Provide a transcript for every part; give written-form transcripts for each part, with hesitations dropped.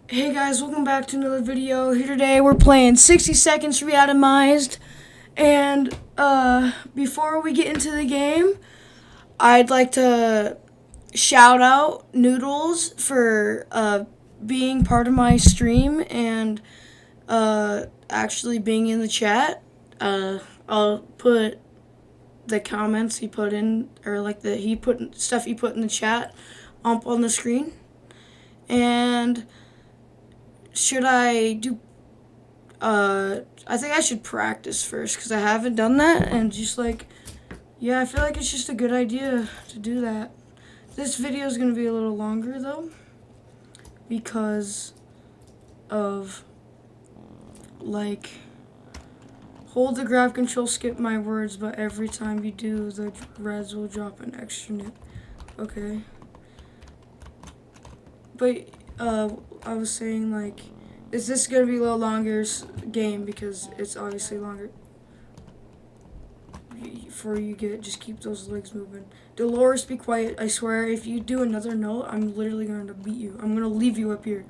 Hey guys, welcome back to another video. Here today we're playing 60 Seconds Reatomized. And before we get into the game, I'd like to shout out Noodles for being part of my stream and actually being in the chat. I'll put the comments he put in, or like stuff he put in the chat up on the screen. And should I do I think I should practice first because I haven't done that, and I feel like it's just a good idea to do that. This video is going to be a little longer though because of hold the grab control, skip my words, but every time you do, the reds will drop an extra nip. Okay. But I was saying is this gonna be a little longer game because it's obviously longer. Before you just keep those legs moving. Dolores, be quiet. I swear, if you do another note, I'm literally going to beat you. I'm going to leave you up here.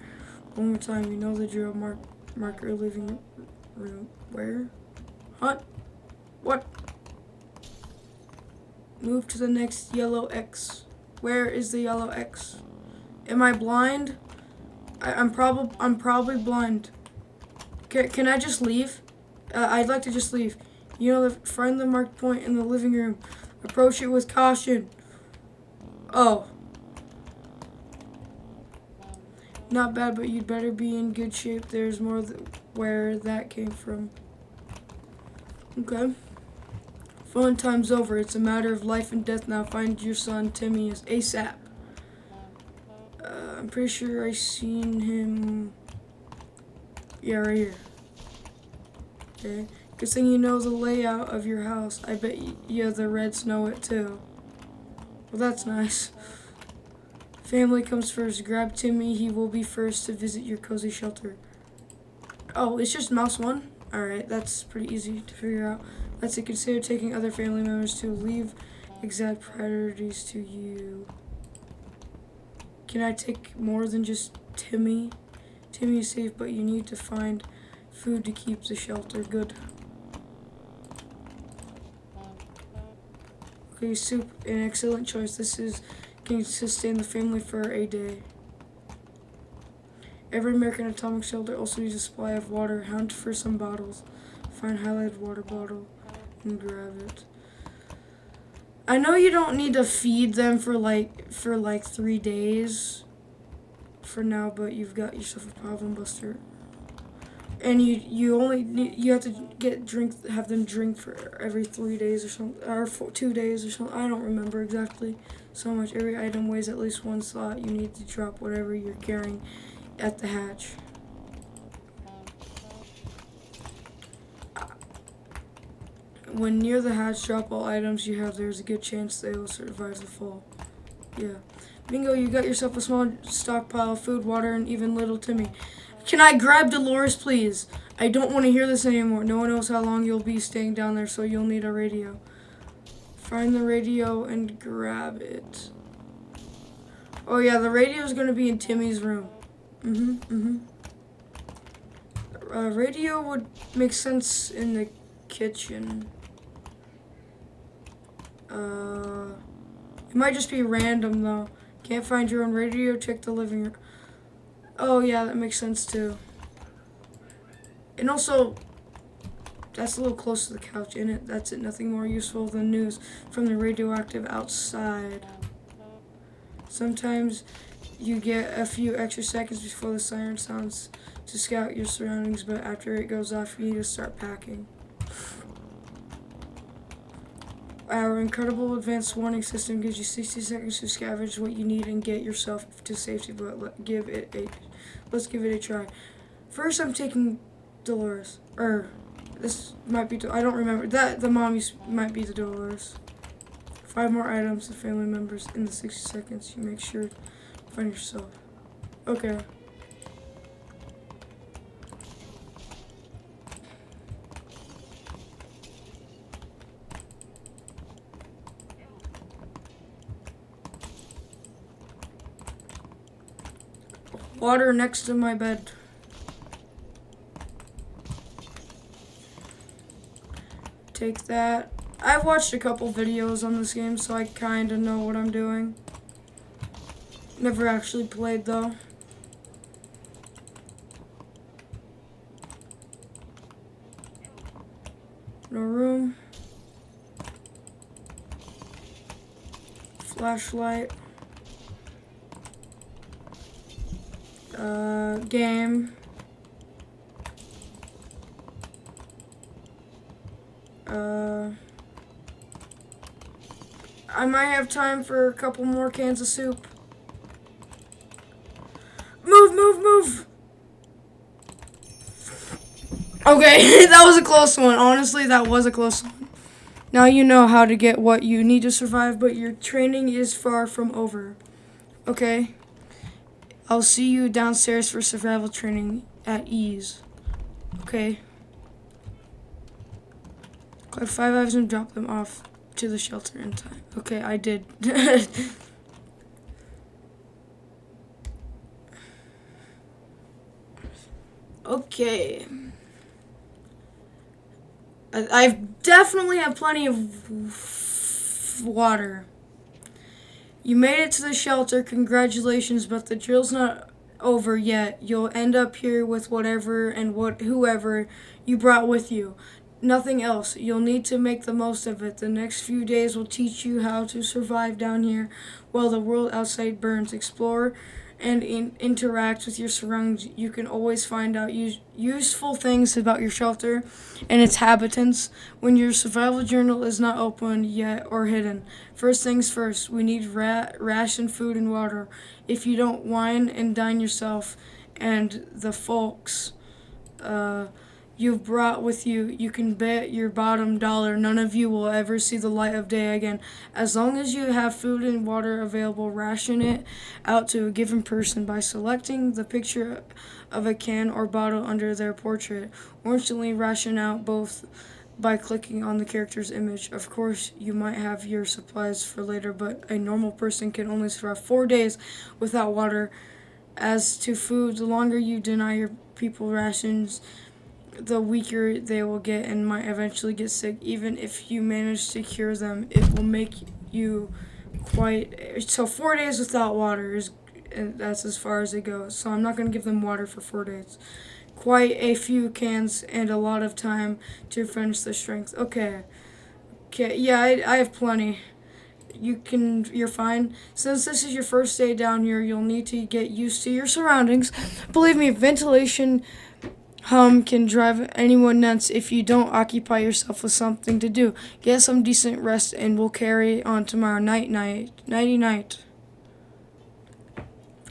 One more time. You know the drill. Marker living room. Where? Huh? What? Move to the next yellow X. Where is the yellow X? Am I blind? I'm probably blind. Can I just leave? I'd like to just leave. You know, find the marked point in the living room. Approach it with caution. Oh. Not bad, but you'd better be in good shape. There's more where that came from. Okay. Fun time's over. It's a matter of life and death now. Find your son, Timmy, as ASAP. I'm pretty sure I seen him. Yeah, right here. Okay. Good thing you know the layout of your house. I bet you the Reds know it too. Well, that's nice. Family comes first. Grab Timmy. He will be first to visit your cozy shelter. Oh, it's just mouse one? Alright, that's pretty easy to figure out. Let's say consider taking other family members to leave exact priorities to you. Can I take more than just Timmy? Timmy is safe, but you need to find food to keep the shelter good. Okay, soup, an excellent choice. This is going to sustain the family for a day. Every American atomic shelter also needs a supply of water. Hunt for some bottles. Find highlighted water bottle and grab it. I know you don't need to feed them for 3 days for now, but you've got yourself a problem buster. And you have to have them drink for every 3 days or something, or 2 days or something. I don't remember exactly so much. Every item weighs at least 1 slot. You need to drop whatever you're carrying at the hatch. When near the hatch, drop all items you have. There's a good chance they will survive the fall. Yeah. Bingo, you got yourself a small stockpile of food, water, and even little Timmy. Can I grab Dolores, please? I don't want to hear this anymore. No one knows how long you'll be staying down there, so you'll need a radio. Find the radio and grab it. Oh yeah, the radio is going to be in Timmy's room. Radio would make sense in the kitchen. It might just be random though. Can't find your own radio? Check the living room. Oh yeah, that makes sense too. And also, that's a little close to the couch, isn't it? That's it. Nothing more useful than news from the radioactive outside. Sometimes you get a few extra seconds before the siren sounds to scout your surroundings, but after it goes off, you need to start packing. Our incredible advanced warning system gives you 60 seconds to scavenge what you need and get yourself to safety, but let's give it a try. First, I'm taking Dolores. This might be, I don't remember. The mommies might be the Dolores. 5 more items and family members in the 60 seconds. You make sure to find yourself. Okay. water next to my bed. Take that. I've watched a couple videos on this game, so I kind of know what I'm doing. Never actually played, though. No room. Flashlight. Game. I might have time for a couple more cans of soup. Move, move, move! Okay, that was a close one. Honestly, that was a close one. Now you know how to get what you need to survive, but your training is far from over. Okay? I'll see you downstairs for survival training at ease. Okay? Collect 5 items and drop them off to the shelter in time. Okay, I did. Okay. I definitely have plenty of water. You made it to the shelter. Congratulations, but the drill's not over yet. You'll end up here with whatever and whoever you brought with you. Nothing else. You'll need to make the most of it. The next few days will teach you how to survive down here while the world outside burns. Explore and interact with your surroundings. You can always find out useful things about your shelter and its habitants when your survival journal is not open yet or hidden. First things first, we need ration food and water. If you don't wine and dine yourself and the folks you've brought with you, you can bet your bottom dollar none of you will ever see the light of day again. As long as you have food and water available, ration it out to a given person by selecting the picture of a can or bottle under their portrait, or instantly ration out both by clicking on the character's image. Of course, you might have your supplies for later, but a normal person can only survive 4 days without water. As to food, the longer you deny your people rations, the weaker they will get and might eventually get sick. Even if you manage to cure them, it will make you so 4 days without water is, and that's as far as it goes. So I'm not going to give them water for 4 days. Quite a few cans and a lot of time to finish the strength. Okay, yeah, I have plenty. You're fine. Since this is your first day down here, you'll need to get used to your surroundings. Believe me, ventilation hum can drive anyone nuts if you don't occupy yourself with something to do. Get some decent rest and we'll carry on tomorrow. Nighty night.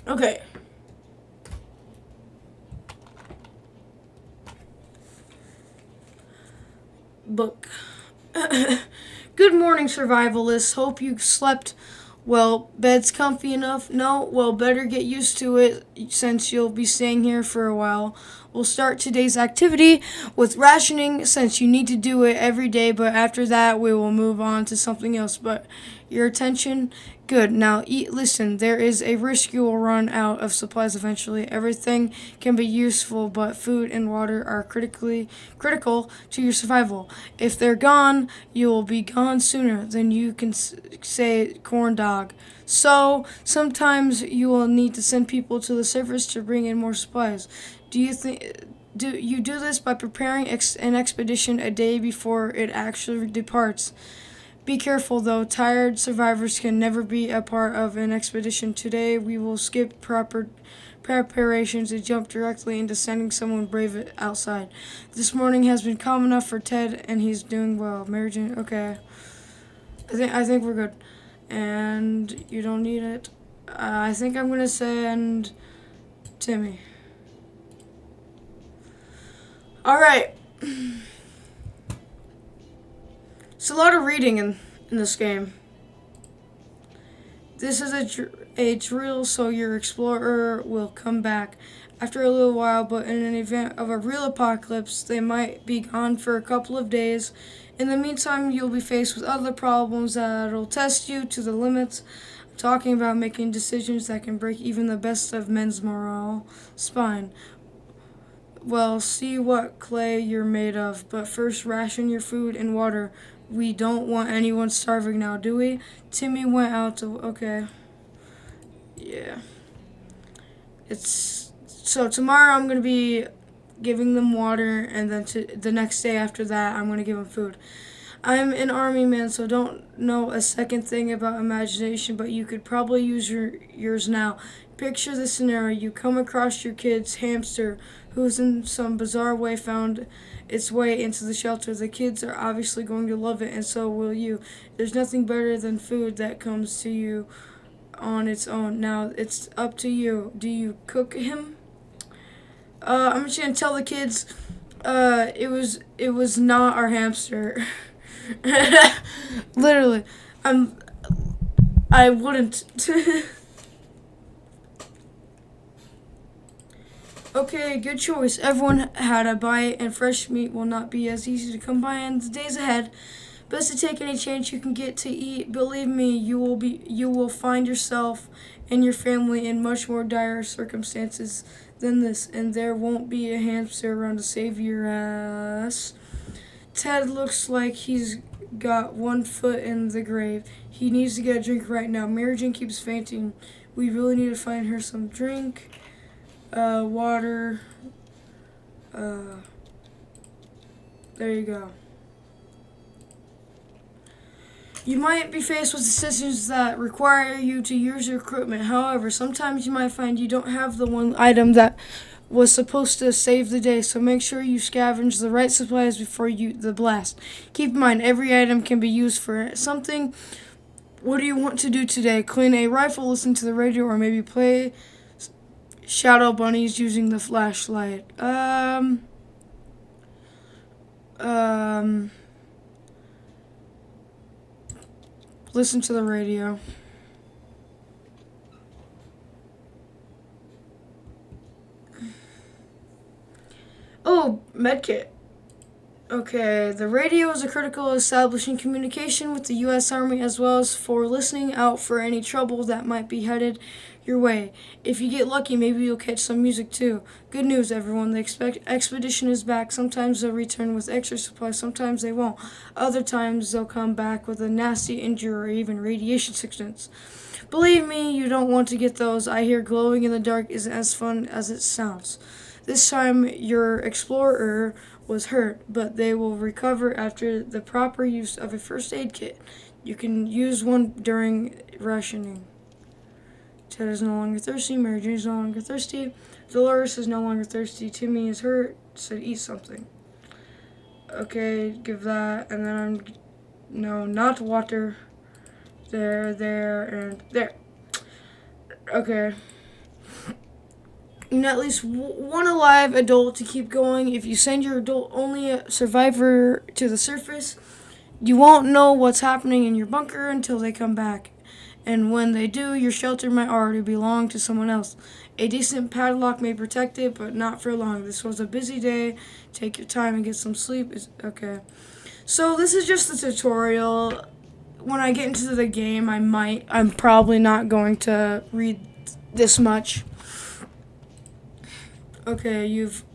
Okay. Book. Good morning, survivalists. Hope you slept well. Bed's comfy enough? No? Well, better get used to it since you'll be staying here for a while. We'll start today's activity with rationing since you need to do it every day, but after that we will move on to something else. But your attention? Good. Now listen, there is a risk you will run out of supplies eventually. Everything can be useful, but food and water are critical to your survival. If they're gone, you will be gone sooner than you can say corn dog. So sometimes you will need to send people to the surface to bring in more supplies. Do you do this by preparing an expedition a day before it actually departs? Be careful though, tired survivors can never be a part of an expedition. Today we will skip proper preparations and jump directly into sending someone brave outside. This morning has been calm enough for Ted and he's doing well. Mary Jane, okay. I think we're good. And you don't need it. I think I'm gonna send Timmy. Alright. It's a lot of reading in this game. This is a drill, so your explorer will come back after a little while, but in an event of a real apocalypse, they might be gone for a couple of days. In the meantime, you'll be faced with other problems that'll test you to the limits talking about making decisions that can break even the best of men's morale spine. Well, see what clay you're made of, but first ration your food and water. We don't want anyone starving now, do we? Timmy went out to. Okay. Yeah. It's. So tomorrow I'm going to be giving them water, and then the next day after that I'm going to give them food. I'm an army man, so don't know a second thing about imagination, but you could probably use yours now. Picture the scenario. You come across your kid's hamster who's in some bizarre way found its way into the shelter. The kids are obviously going to love it, and so will you. There's nothing better than food that comes to you on its own. Now, it's up to you. Do you cook him? I'm just going to tell the kids it was not our hamster. Literally, I wouldn't. Okay, good choice. Everyone had a bite, and fresh meat will not be as easy to come by in the days ahead. Best to take any chance you can get to eat. Believe me, you will find yourself and your family in much more dire circumstances than this, and there won't be a hamster around to save your ass. Ted looks like he's got 1 foot in the grave. He needs to get a drink right now. Mary Jane keeps fainting. We really need to find her some drink. Water. There you go. You might be faced with decisions that require you to use your equipment. However, sometimes you might find you don't have the one item that was supposed to save the day, so make sure you scavenge the right supplies before the blast. Keep in mind, every item can be used for something. What do you want to do today? Clean a rifle, listen to the radio, or maybe play shadow bunnies using the flashlight? Listen to the radio. Oh, medkit. Okay, the radio is a critical establishing communication with the U.S. Army as well as for listening out for any trouble that might be headed your way. If you get lucky, maybe you'll catch some music too. Good news, everyone. The expedition is back. Sometimes they'll return with extra supplies, sometimes they won't. Other times they'll come back with a nasty injury or even radiation sickness. Believe me, you don't want to get those. I hear glowing in the dark isn't as fun as it sounds. This time your explorer was hurt, but they will recover after the proper use of a first aid kit. You can use one during rationing. Ted is no longer thirsty. Mary Jane is no longer thirsty. Dolores is no longer thirsty. Timmy is hurt. Said eat something. Okay, give that. And then no, not water. There, and there. Okay. You need at least one alive adult to keep going. If you send your adult-only survivor to the surface, you won't know what's happening in your bunker until they come back. And when they do, your shelter might already belong to someone else. A decent padlock may protect it, but not for long. This was a busy day. Take your time and get some sleep. Okay. So this is just the tutorial. When I get into the game, I'm probably not going to read this much. Okay,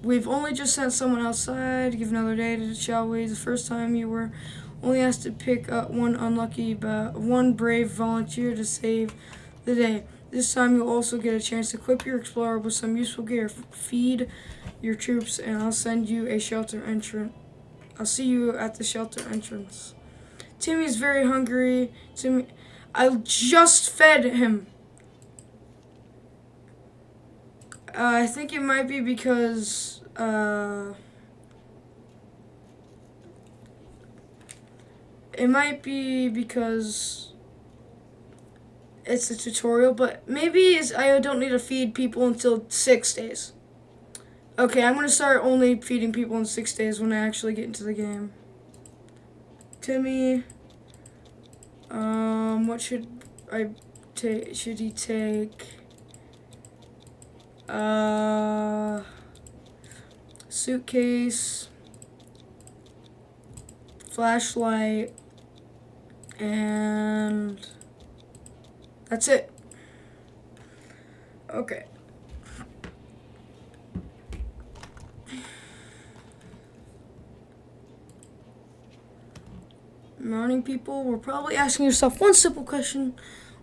we've only just sent someone outside. Give another day, shall we? The first time you were only asked to pick up one brave volunteer to save the day. This time you'll also get a chance to equip your explorer with some useful gear. Feed your troops, and I'll send you a shelter entrance. I'll see you at the shelter entrance. Timmy's very hungry. I just fed him. I think it might be because it's a tutorial, but maybe I don't need to feed people until 6 days. Okay, I'm going to start only feeding people in 6 days when I actually get into the game. Timmy, what should I take? Should he take suitcase, flashlight, and That's it. Okay. Morning, people. We're probably asking yourself one simple question.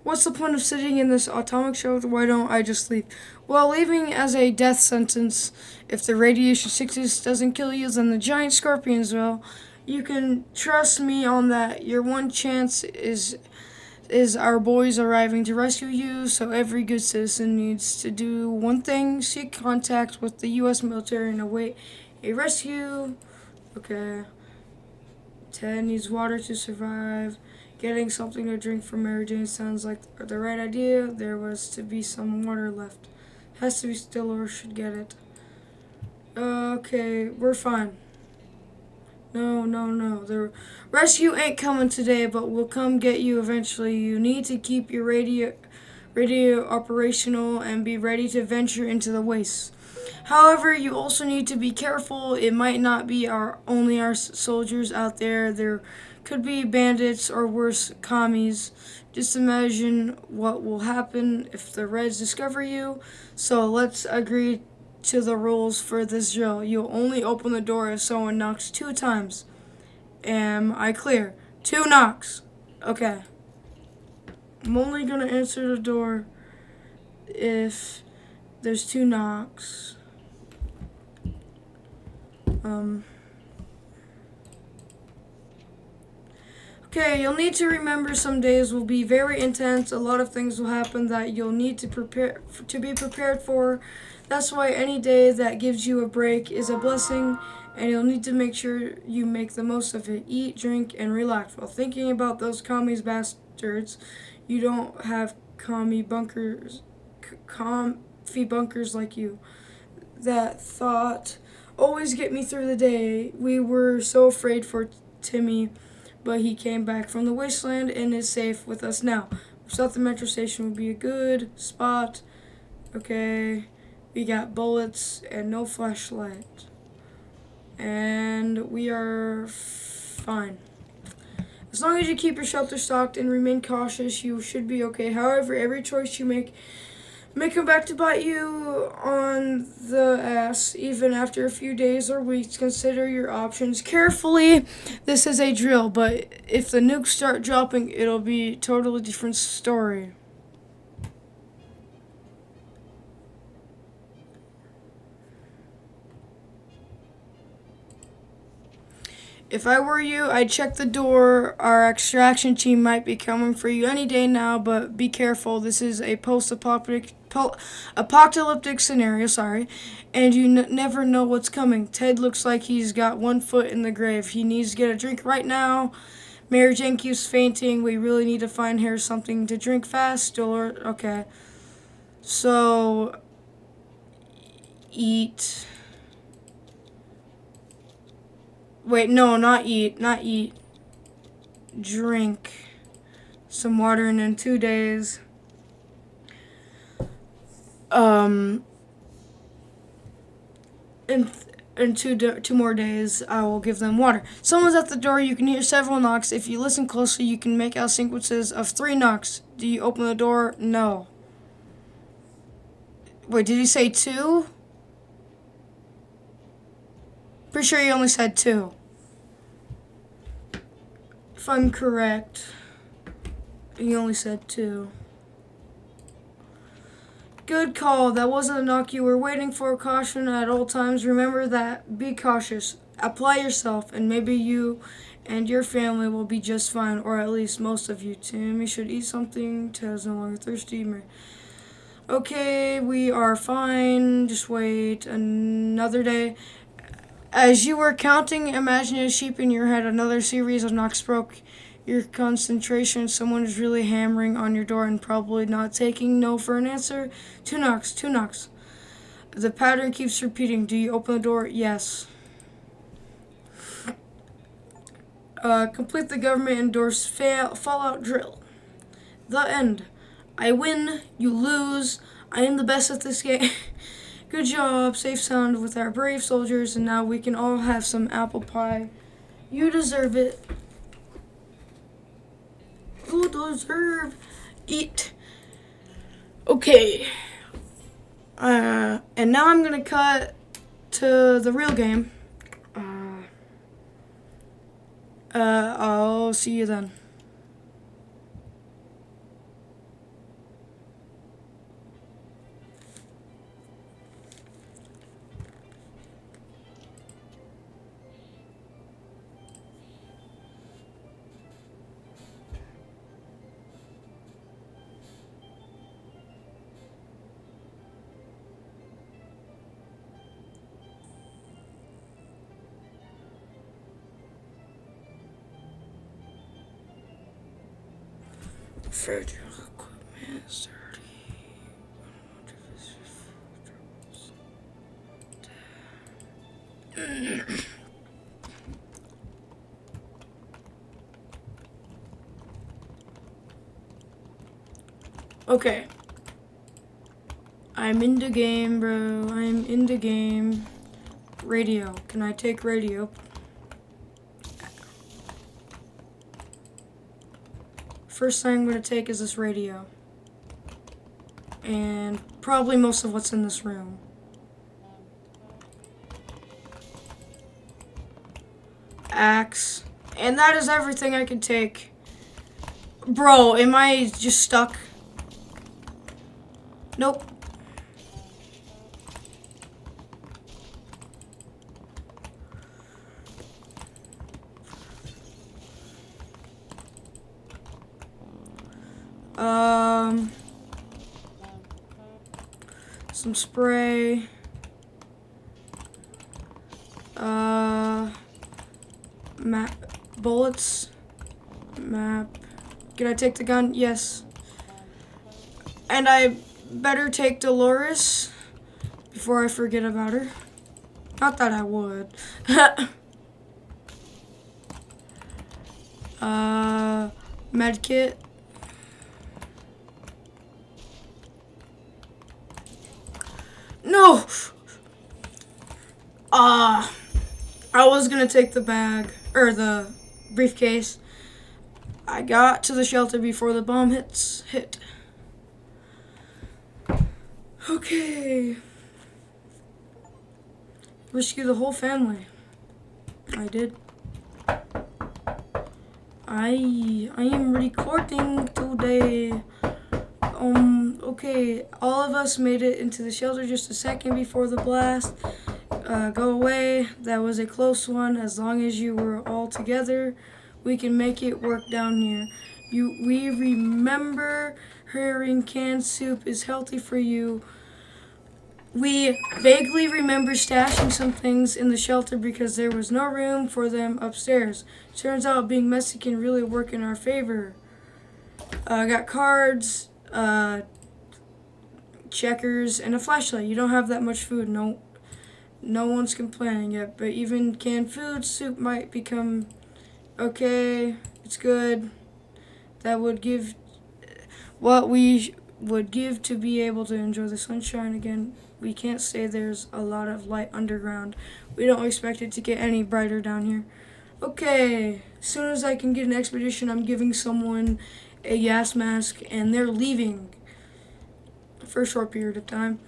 What's the point of sitting in this atomic shell? Why don't I just leave? Well, leaving as a death sentence, if the radiation sickness doesn't kill you, then the giant scorpions will. You can trust me on that. Your one chance is our boys arriving to rescue you, so every good citizen needs to do one thing: seek contact with the U.S. military and await a rescue. Okay. Ted needs water to survive. Getting something to drink from Mary Jane sounds like the right idea. There was to be some water left. Has to be still or should get it. Okay, we're fine. No. The rescue ain't coming today, but we'll come get you eventually. You need to keep your radio operational and be ready to venture into the wastes. However, you also need to be careful. It might not be only our soldiers out there. There could be bandits or worse, commies. Just imagine what will happen if the Reds discover you. So let's agree to the rules for this drill. You'll only open the door if someone knocks 2 times. Am I clear? 2 knocks. Okay. I'm only going to answer the door if there's 2 knocks. Okay, you'll need to remember some days will be very intense. A lot of things will happen that you'll need to be prepared for. That's why any day that gives you a break is a blessing, and you'll need to make sure you make the most of it. Eat, drink, and relax while thinking about those commies bastards. You don't have comfy bunkers like you. That thought always get me through the day. We were so afraid for Timmy, but he came back from the wasteland and is safe with us now. We thought the metro station would be a good spot. Okay, we got bullets and no flashlight. And we are fine. As long as you keep your shelter stocked and remain cautious, you should be okay. However, every choice you make may come back to bite you on the ass, even after a few days or weeks. Consider your options carefully. This is a drill, but if the nukes start dropping, it'll be a totally different story. If I were you, I'd check the door. Our extraction team might be coming for you any day now, but be careful. This is a post-apocalyptic scenario, and you never know what's coming. Ted looks like he's got 1 foot in the grave. He needs to get a drink right now. Mary Jane keeps fainting. We really need to find her something to drink fast. Okay. So, eat. Wait, no, not eat. Drink some water, and in 2 days, in two more days, I will give them water. Someone's at the door. You can hear several knocks. If you listen closely, you can make out sequences of 3 knocks. Do you open the door? No. Wait, did he say 2? Pretty sure he only said 2. If I'm correct, he only said 2. Good call. That wasn't a knock you were waiting for. Caution at all times. Remember that. Be cautious. Apply yourself, and maybe you and your family will be just fine, or at least most of you. Timmy should eat something. Ted's no longer thirsty. Okay, we are fine. Just wait another day. As you were counting imaginary sheep in your head, another series of knocks broke your concentration. Someone is really hammering on your door and probably not taking no for an answer. 2 knocks. The pattern keeps repeating. Do you open the door? Yes. Complete the government-endorsed Fallout drill. The end. I win. You lose. I am the best at this game. Good job, safe sound with our brave soldiers, and now we can all have some apple pie. You deserve it. You deserve it. Okay. And now I'm gonna cut to the real game. I'll see you then. Fragile equipment is dirty. Okay. I'm in the game, bro. I'm in the game. Radio. Can I take radio? First thing I'm going to take is this radio. And probably most of what's in this room. Axe. And that is everything I can take. Bro, am I just stuck? Nope. Some spray. Map. Bullets. Map. Can I take the gun? Yes. And I better take Dolores before I forget about her. Not that I would. Medkit. No! I was gonna take the bag, or the briefcase. I got to the shelter before the bomb hit. Okay. Rescue the whole family. I did. I am recording today. Okay, all of us made it into the shelter just a second before the blast. Go away. That was a close one. As long as you were all together, we can make it work down here. We remember hearing canned soup is healthy for you. We vaguely remember stashing some things in the shelter because there was no room for them upstairs. Turns out being messy can really work in our favor. Got cards, checkers, and a flashlight. You don't have that much food. No one's complaining yet, but even canned food, soup might become okay. It's good. That would give what we would give to be able to enjoy the sunshine again. We can't say there's a lot of light underground. We don't expect it to get any brighter down here. Okay, as soon as I can get an expedition, I'm giving someone a gas mask, and they're leaving for a short period of time.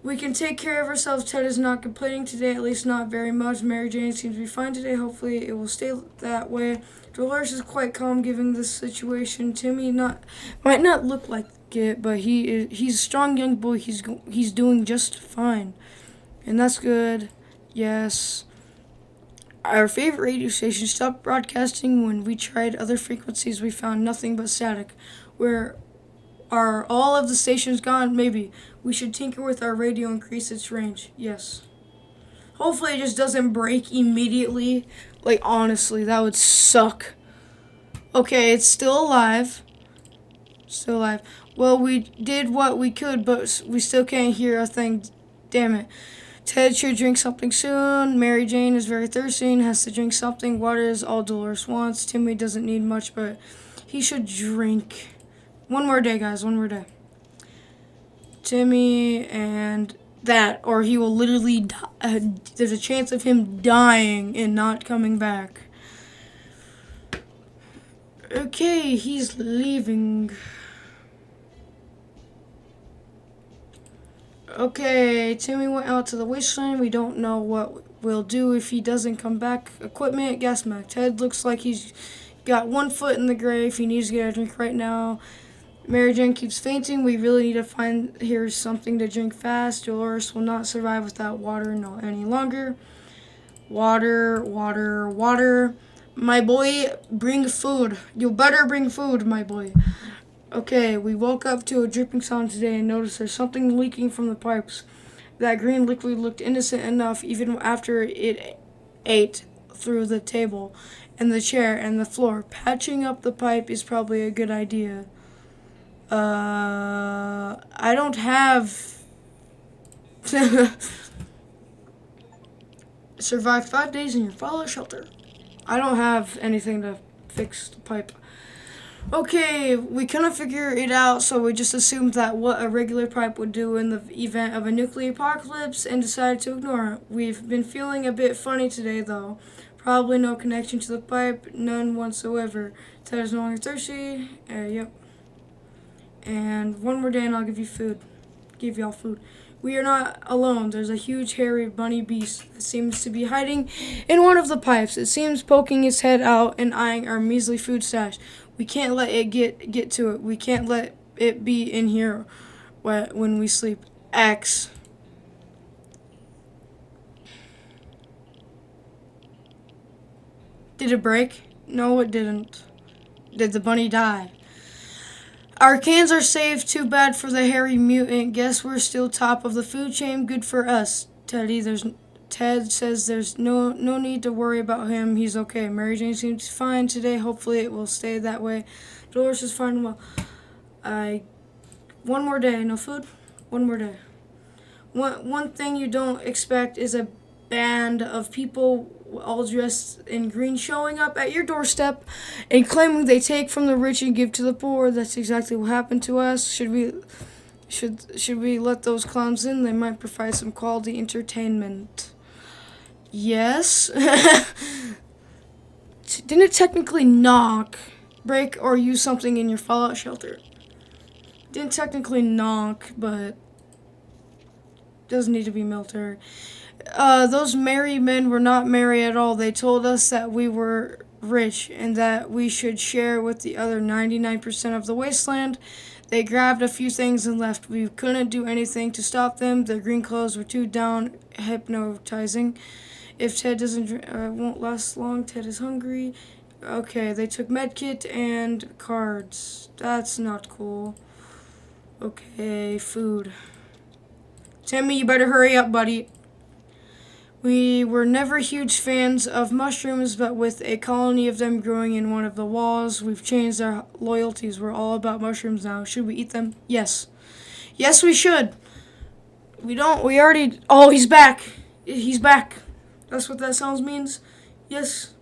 We can take care of ourselves. Ted is not complaining today, at least not very much. Mary Jane seems to be fine today. Hopefully it will stay that way. Dolores is quite calm given this situation. Timmy might not look like it, but he's a strong young boy. He's doing just fine. And that's good. Yes. Our favorite radio station stopped broadcasting when we tried other frequencies. We found nothing but static. Where are all of the stations gone? Maybe. We should tinker with our radio, increase its range. Yes. Hopefully it just doesn't break immediately. Like, honestly, that would suck. Okay, it's still alive. Still alive. Well, we did what we could, but we still can't hear a thing. Damn it. Ted should drink something soon. Mary Jane is very thirsty and has to drink something. Water is all Dolores wants. Timmy doesn't need much, but he should drink. One more day, guys. One more day. Timmy and that, or he will literally die. There's a chance of him dying and not coming back. Okay, he's leaving. Okay, Timmy went out to the wasteland. We don't know what we'll do if he doesn't come back. Equipment, gas mask. Ted looks like he's got 1 foot in the grave. He needs to get a drink right now. Mary Jane keeps fainting. We really need to find here something to drink fast. Dolores will not survive without water no any longer. Water, water, water. My boy, bring food. You better bring food, my boy. Okay, we woke up to a dripping sound today and noticed there's something leaking from the pipes. That green liquid looked innocent enough even after it ate through the table and the chair and the floor. Patching up the pipe is probably a good idea. I don't have... Survived 5 days in your fallout shelter. I don't have anything to fix the pipe. Okay, we couldn't figure it out, so we just assumed that what a regular pipe would do in the event of a nuclear apocalypse and decided to ignore it. We've been feeling a bit funny today, though. Probably no connection to the pipe, none whatsoever. Ted is no longer thirsty. Yep. And one more day and I'll give you food. Give y'all food. We are not alone. There's a huge hairy bunny beast that seems to be hiding in one of the pipes. It seems poking its head out and eyeing our measly food stash. We can't let it get to it. We can't let it be in here when we sleep. X. Did it break? No, it didn't. Did the bunny die? Our cans are saved. Too bad for the hairy mutant. Guess we're still top of the food chain. Good for us. Ted says there's no need to worry about him. He's okay. Mary Jane seems fine today. Hopefully it will stay that way. Dolores is fine and well. One more day. No food? One more day. One thing you don't expect is a band of people all dressed in green showing up at your doorstep and claiming they take from the rich and give to the poor. That's exactly what happened to us. Should we let those clowns in? They might provide some quality entertainment. Yes. Didn't it technically knock, break, or use something in your fallout shelter? Didn't technically knock, but doesn't need to be military. Those merry men were not merry at all. They told us that we were rich and that we should share with the other 99% of the wasteland. They grabbed a few things and left. We couldn't do anything to stop them. Their green clothes were too down hypnotizing. If Ted won't last long. Ted is hungry. Okay, they took medkit and cards. That's not cool. Okay, food. Timmy, you better hurry up, buddy. We were never huge fans of mushrooms, but with a colony of them growing in one of the walls, we've changed our loyalties. We're all about mushrooms now. Should we eat them? Yes. Yes, we should. We already... Oh, he's back. He's back. That's what that sounds means? Yes.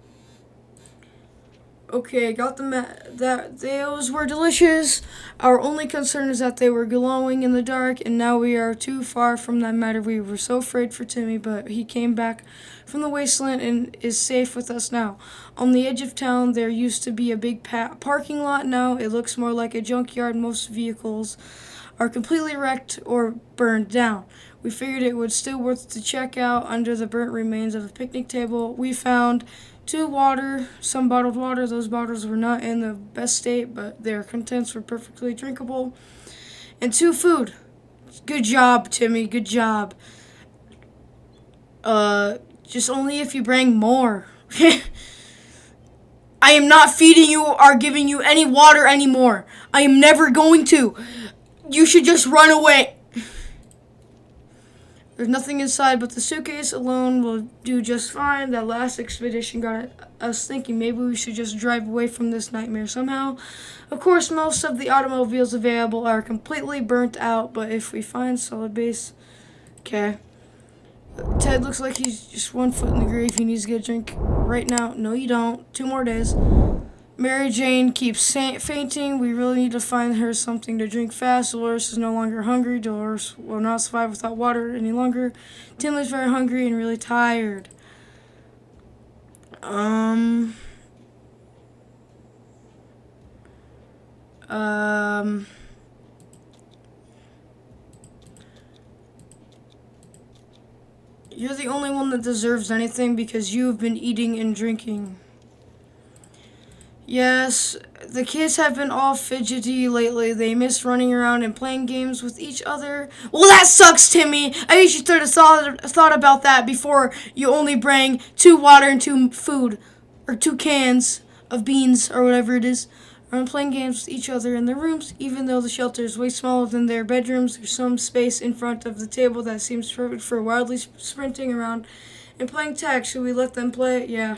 Okay, got them. Those were delicious. Our only concern is that they were glowing in the dark, and now we are too far from that matter. We were so afraid for Timmy, but he came back from the wasteland and is safe with us now. On the edge of town, there used to be a big parking lot. Now it looks more like a junkyard. Most vehicles are completely wrecked or burned down. We figured it would still worth to check out. Under the burnt remains of a picnic table, we found some bottled water. Those bottles were not in the best state, but their contents were perfectly drinkable. And 2 food. Good job, Timmy. Good job. Just only if you bring more. I am not feeding you or giving you any water anymore. I am never going to. You should just run away. There's nothing inside, but the suitcase alone will do just fine. That last expedition got us thinking maybe we should just drive away from this nightmare somehow. Of course, most of the automobiles available are completely burnt out, but if we find solid base... Okay. Ted looks like he's just 1 foot in the grave. He needs to get a drink right now. No, you don't. 2 more days. Mary Jane keeps fainting. We really need to find her something to drink fast. Dolores is no longer hungry. Dolores will not survive without water any longer. Tinley's very hungry and really tired. You're the only one that deserves anything because you've been eating and drinking. Yes, the kids have been all fidgety lately. They miss running around and playing games with each other. Well, that sucks, Timmy. I think you should have thought about that before you only bring 2 water and 2 food, or 2 cans of beans, or whatever it is. Around playing games with each other in their rooms. Even though the shelter is way smaller than their bedrooms, there's some space in front of the table that seems perfect for wildly sprinting around and playing tag. Should we let them play? Yeah.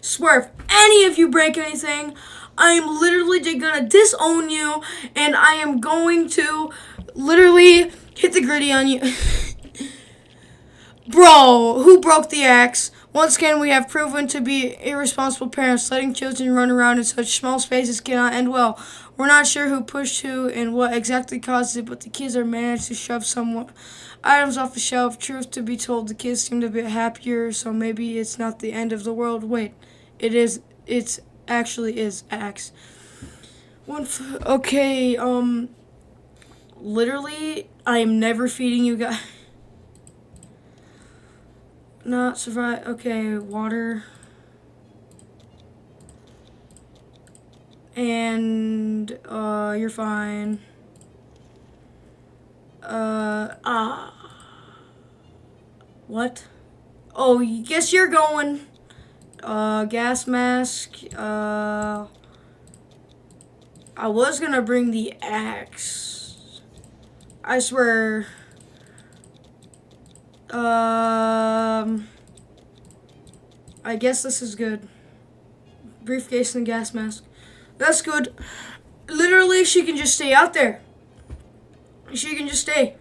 Swear, if any of you break anything, I am literally gonna disown you, and I am going to literally hit the gritty on you. Bro, who broke the axe? Once again, we have proven to be irresponsible parents. Letting children run around in such small spaces cannot end well. We're not sure who pushed who and what exactly caused it, but the kids are managed to shove some items off the shelf. Truth to be told, the kids seemed a bit happier, so maybe it's not the end of the world. Wait, it is. It actually is axe. Okay, literally, I am never feeding you guys. Not survive. Okay, water. And, you're fine. What? Oh, guess you're going. Gas mask. I was gonna bring the axe. I swear. I guess this is good. Briefcase and gas mask. That's good. Literally, she can just stay out there. She can just stay.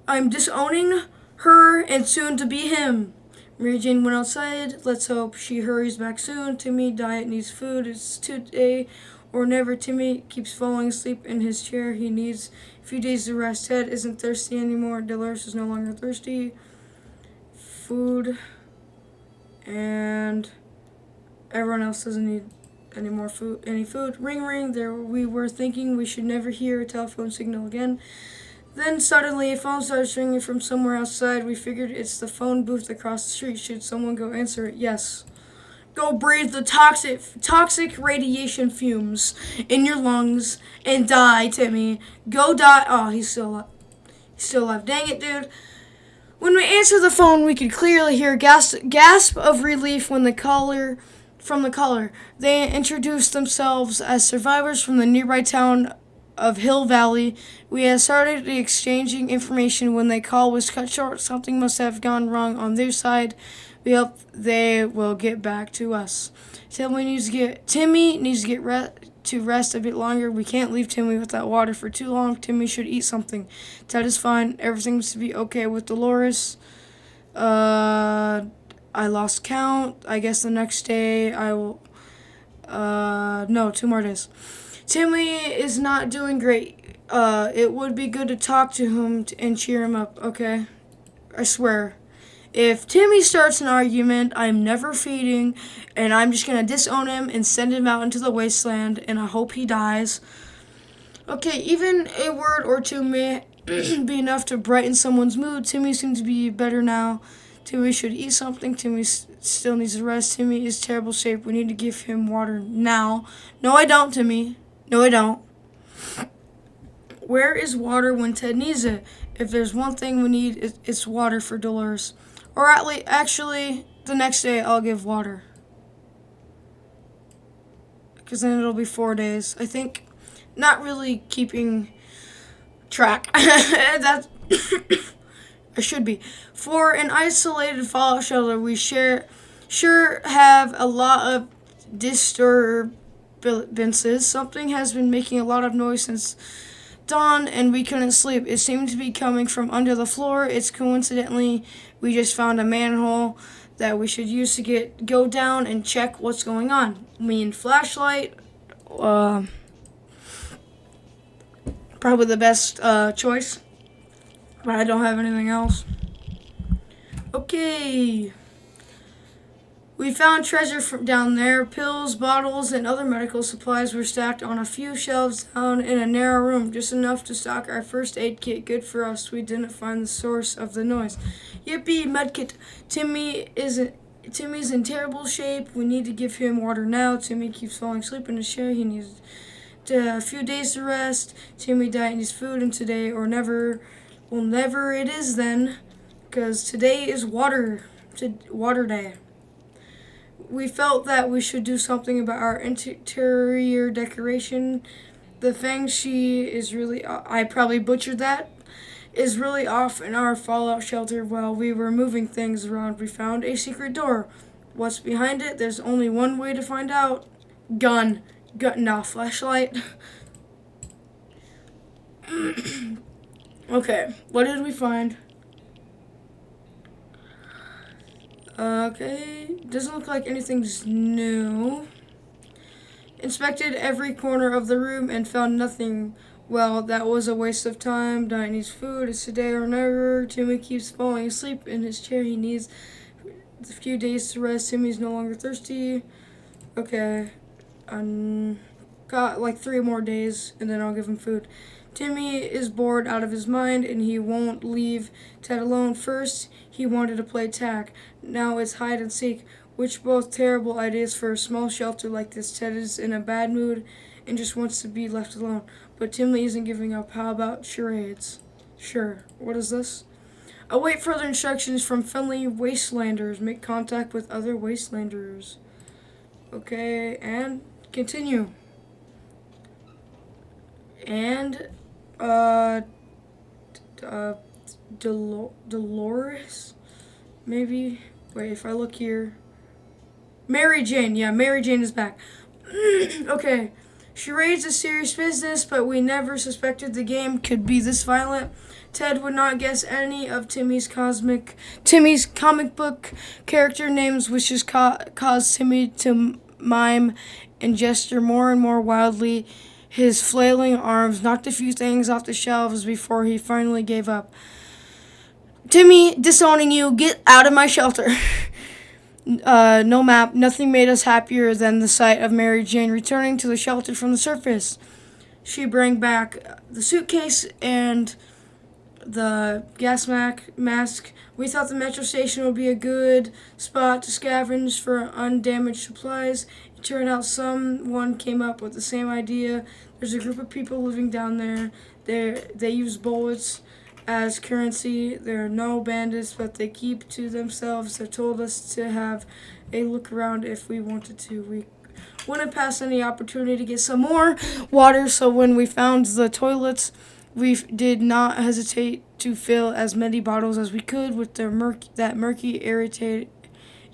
I'm disowning her and soon to be him. Mary Jane went outside. Let's hope she hurries back soon. Timmy, diet needs food. It's today or never. Timmy keeps falling asleep in his chair. He needs a few days to rest. Ted isn't thirsty anymore. Dolores is no longer thirsty. Food. And everyone else doesn't need any more food. Any food. Ring, ring. There we were thinking we should never hear a telephone signal again. Then suddenly a phone starts ringing from somewhere outside. We figured it's the phone booth across the street. Should someone go answer it? Yes. Go breathe the toxic radiation fumes in your lungs and die, Timmy. Go die. Oh, he's still alive. He's still alive. Dang it, dude. When we answered the phone, we could clearly hear a gasp of relief when the caller. They introduced themselves as survivors from the nearby town of Hill Valley. We had started exchanging information when the call was cut short. Something must have gone wrong on their side. We hope they will get back to us. Timmy needs to rest a bit longer. We can't leave Timmy without water for too long. Timmy should eat something. Ted is fine. Everything seems to be okay with Dolores. I lost count. I guess the next day I will. No, 2 more days. Timmy is not doing great. It would be good to talk to him and cheer him up, okay? I swear. If Timmy starts an argument, I'm never feeding, and I'm just going to disown him and send him out into the wasteland, and I hope he dies. Okay, even a word or two may be enough to brighten someone's mood. Timmy seems to be better now. Timmy should eat something. Timmy still needs to rest. Timmy is terrible shape. We need to give him water now. No, I don't, Timmy. No, I don't. Where is water when Ted needs it? If there's one thing we need, it's water for Dolores. Or actually, the next day I'll give water. Because then it'll be 4 days. I think, not really keeping track. That's I should be. For an isolated fallout shelter, we sure have a lot of disturbances. Something has been making a lot of noise since dawn, and we couldn't sleep. It seemed to be coming from under the floor. It's coincidentally, we just found a manhole that we should use to go down and check what's going on. I mean, flashlight, probably the best choice, but I don't have anything else. Okay. We found treasure from down there. Pills, bottles, and other medical supplies were stacked on a few shelves down in a narrow room, just enough to stock our first aid kit. Good for us. We didn't find the source of the noise. Yippee, medkit. Timmy's in terrible shape. We need to give him water now. Timmy keeps falling asleep in his chair. He needs a few days to rest. Timmy diet needs food, and today or never, well, never it is then, because today is water day. We felt that we should do something about our interior decoration. The feng shui is really, I probably butchered that, is really off in our fallout shelter. While we were moving things around, we found a secret door. What's behind it? There's only one way to find out. Gun. Now, flashlight. Okay, what did we find? Okay, doesn't look like anything's new. Inspected every corner of the room and found nothing. Well, that was a waste of time. Diane needs food. It's today or never. Timmy keeps falling asleep in his chair. He needs a few days to rest. Timmy's no longer thirsty. Okay, got like 3 more days and then I'll give him food. Timmy is bored out of his mind and he won't leave Ted alone. First, he wanted to play tag. Now it's hide and seek, which both terrible ideas for a small shelter like this. Ted is in a bad mood and just wants to be left alone. But Timmy isn't giving up. How about charades? Sure. What is this? Await further instructions from friendly wastelanders. Make contact with other wastelanders. Okay, and continue. And Dolores, maybe. Wait, if I look here, Mary Jane. Yeah, Mary Jane is back. Okay, charades is serious business, but we never suspected the game could be this violent. Ted would not guess any of Timmy's comic book character names, which has caused Timmy to mime and gesture more and more wildly. His flailing arms knocked a few things off the shelves before he finally gave up. Timmy, disowning you, get out of my shelter. No map. Nothing made us happier than the sight of Mary Jane returning to the shelter from the surface. She brought back the suitcase and the gas mask. We thought the metro station would be a good spot to scavenge for undamaged supplies. It turned out someone came up with the same idea. There's a group of people living down there. They use bullets as currency. There are no bandits, but they keep to themselves. They told us to have a look around if we wanted to. We wouldn't pass any opportunity to get some more water, so when we found the toilets, we did not hesitate to fill as many bottles as we could with the murky, irritated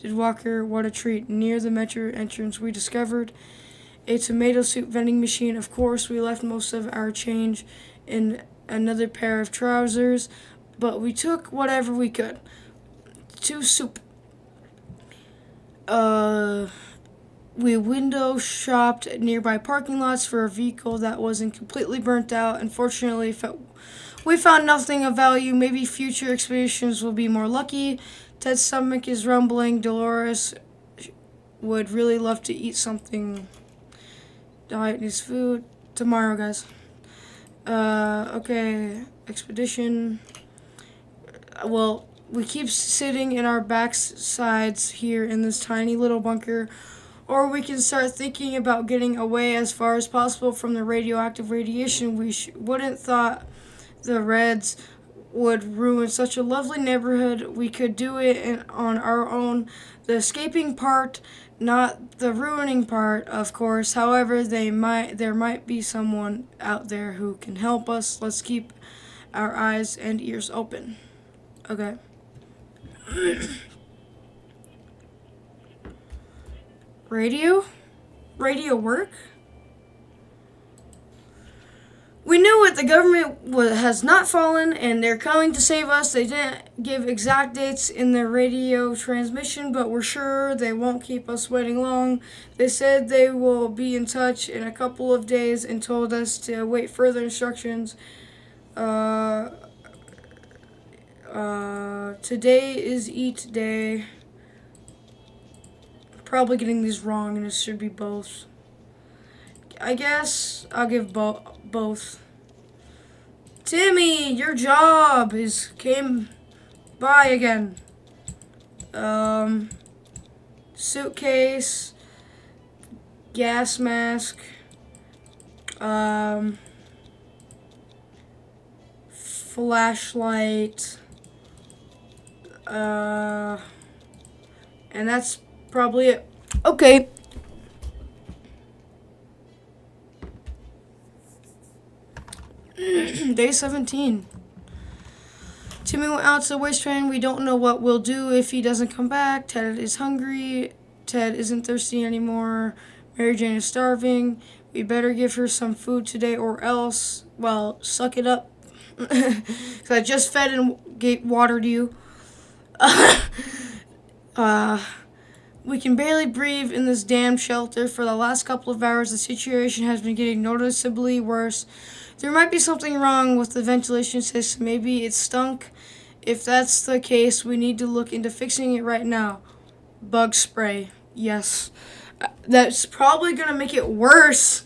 walker. What a treat. Near the metro entrance, we discovered a tomato soup vending machine. Of course, we left most of our change in another pair of trousers, but we took whatever we could. To soup. We window shopped at nearby parking lots for a vehicle that wasn't completely burnt out. Unfortunately, we found nothing of value. Maybe future expeditions will be more lucky. Ted's stomach is rumbling. Dolores would really love to eat something. Diet needs food. Tomorrow, guys. Okay. Expedition. Well, we keep sitting in our backsides here in this tiny little bunker. Or we can start thinking about getting away as far as possible from the radioactive radiation. We wouldn't thought the Reds would ruin such a lovely neighborhood. We could do it on our own. The escaping part, not the ruining part, of course. However, there might be someone out there who can help us. Let's keep our eyes and ears open. Okay. Radio work? We knew it. The government has not fallen, and they're coming to save us. They didn't give exact dates in their radio transmission, but we're sure they won't keep us waiting long. They said they will be in touch in a couple of days and told us to await further instructions. Today is eat day. probably getting these wrong, and it should be both. I guess I'll give both. Timmy, your job came by again. Suitcase, gas mask, flashlight, and that's probably it. Okay. Day 17. Timmy went out to the waste train. We don't know what we'll do if he doesn't come back. Ted is hungry. Ted isn't thirsty anymore. Mary Jane is starving. We better give her some food today or else, well, suck it up. Because I just fed and watered you. We can barely breathe in this damn shelter. For the last couple of hours, the situation has been getting noticeably worse. There might be something wrong with the ventilation system. Maybe it stunk. If that's the case, we need to look into fixing it right now. Bug spray. Yes. That's probably going to make it worse.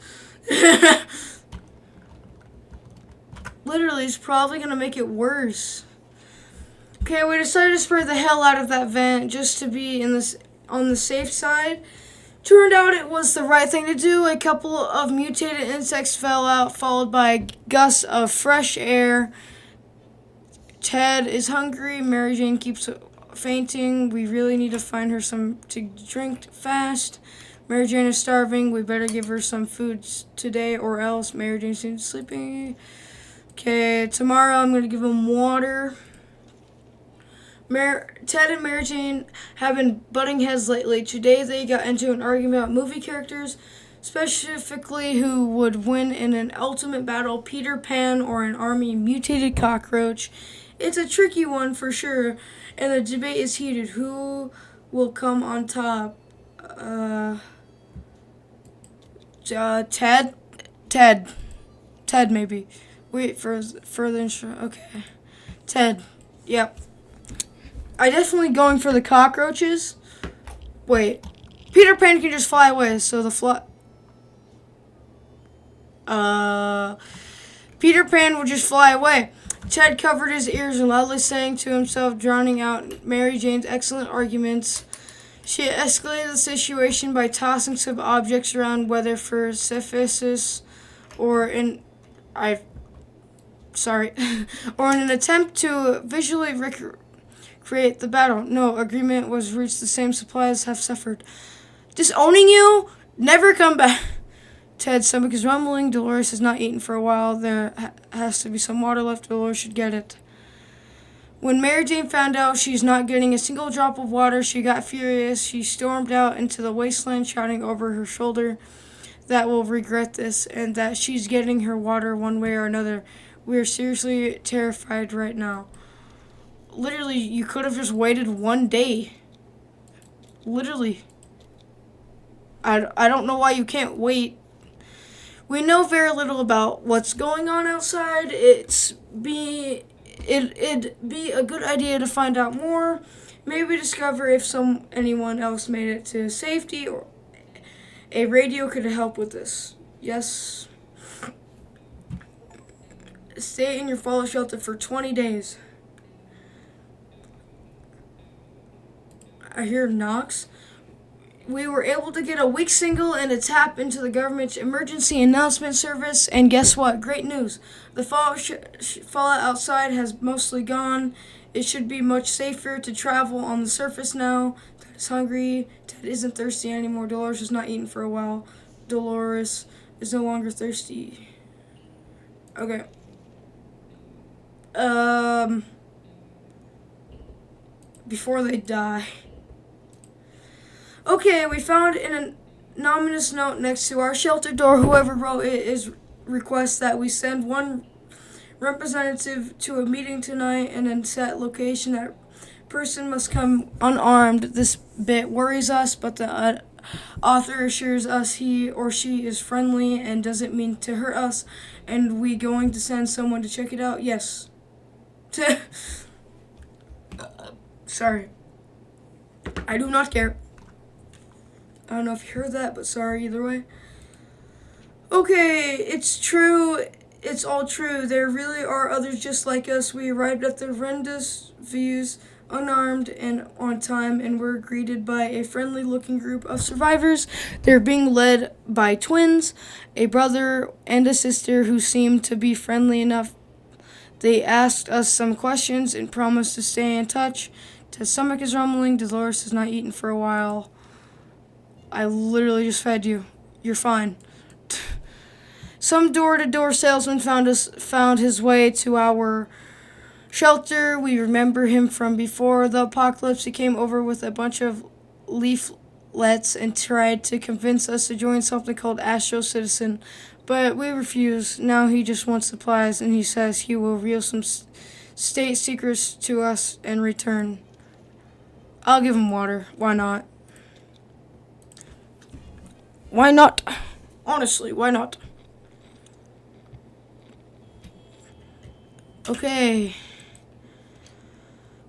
Literally, it's probably going to make it worse. Okay, we decided to spray the hell out of that vent just to be on the safe side. Turned out it was the right thing to do. A couple of mutated insects fell out, followed by a gust of fresh air. Ted is hungry. Mary Jane keeps fainting. We really need to find her some to drink fast. Mary Jane is starving. We better give her some food today or else. Mary Jane seems sleeping. Okay, tomorrow I'm going to give him water. Ted and Mary Jane have been butting heads lately. Today they got into an argument about movie characters, specifically who would win in an ultimate battle, Peter Pan or an army mutated cockroach. It's a tricky one for sure, and the debate is heated. Who will come on top? Ted? Ted, maybe. Wait for further instruction. Okay. Ted. Yep. I definitely going for the cockroaches. Wait. Peter Pan can just fly away, so Peter Pan will just fly away. Ted covered his ears and loudly sang to himself, drowning out Mary Jane's excellent arguments. She escalated the situation by tossing some objects around, whether for syphilis or in an attempt to visually create the battle. No agreement was reached. The same supplies have suffered. Disowning you? Never come back. Ted's stomach is rumbling. Dolores has not eaten for a while. There has to be some water left. Dolores should get it. When Mary Jane found out she's not getting a single drop of water, she got furious. She stormed out into the wasteland, shouting over her shoulder that we'll regret this and that she's getting her water one way or another. We are seriously terrified right now. Literally, you could have just waited one day. Literally. I don't know why you can't wait. We know very little about what's going on outside. It'd be a good idea to find out more. Maybe discover if anyone else made it to safety or a radio could help with this. Yes. Stay in your fallout shelter for 20 days. I hear knocks. We were able to get a weak signal and a tap into the government's emergency announcement service, and guess what? Great news. The fallout outside has mostly gone. It should be much safer to travel on the surface now. Ted is hungry. Ted isn't thirsty anymore. Dolores has not eaten for a while. Dolores is no longer thirsty. Okay. Before they die. Okay, we found an anonymous note next to our shelter door. Whoever wrote it requests that we send one representative to a meeting tonight and then set location. That person must come unarmed. This bit worries us, but the author assures us he or she is friendly and doesn't mean to hurt us. And we going to send someone to check it out? Yes. Sorry. I do not care. I don't know if you heard that, but sorry either way. Okay, it's true. It's all true. There really are others just like us. We arrived at the rendezvous unarmed and on time and were greeted by a friendly looking group of survivors. They're being led by twins, a brother and a sister who seemed to be friendly enough. They asked us some questions and promised to stay in touch. Ted's stomach is rumbling. Dolores has not eaten for a while. I literally just fed you. You're fine. Some door-to-door salesman found his way to our shelter. We remember him from before the apocalypse. He came over with a bunch of leaflets and tried to convince us to join something called Astro Citizen, but we refused. Now he just wants supplies, and he says he will reveal some state secrets to us and return. I'll give him water. Why not? Why not? Honestly, why not? Okay.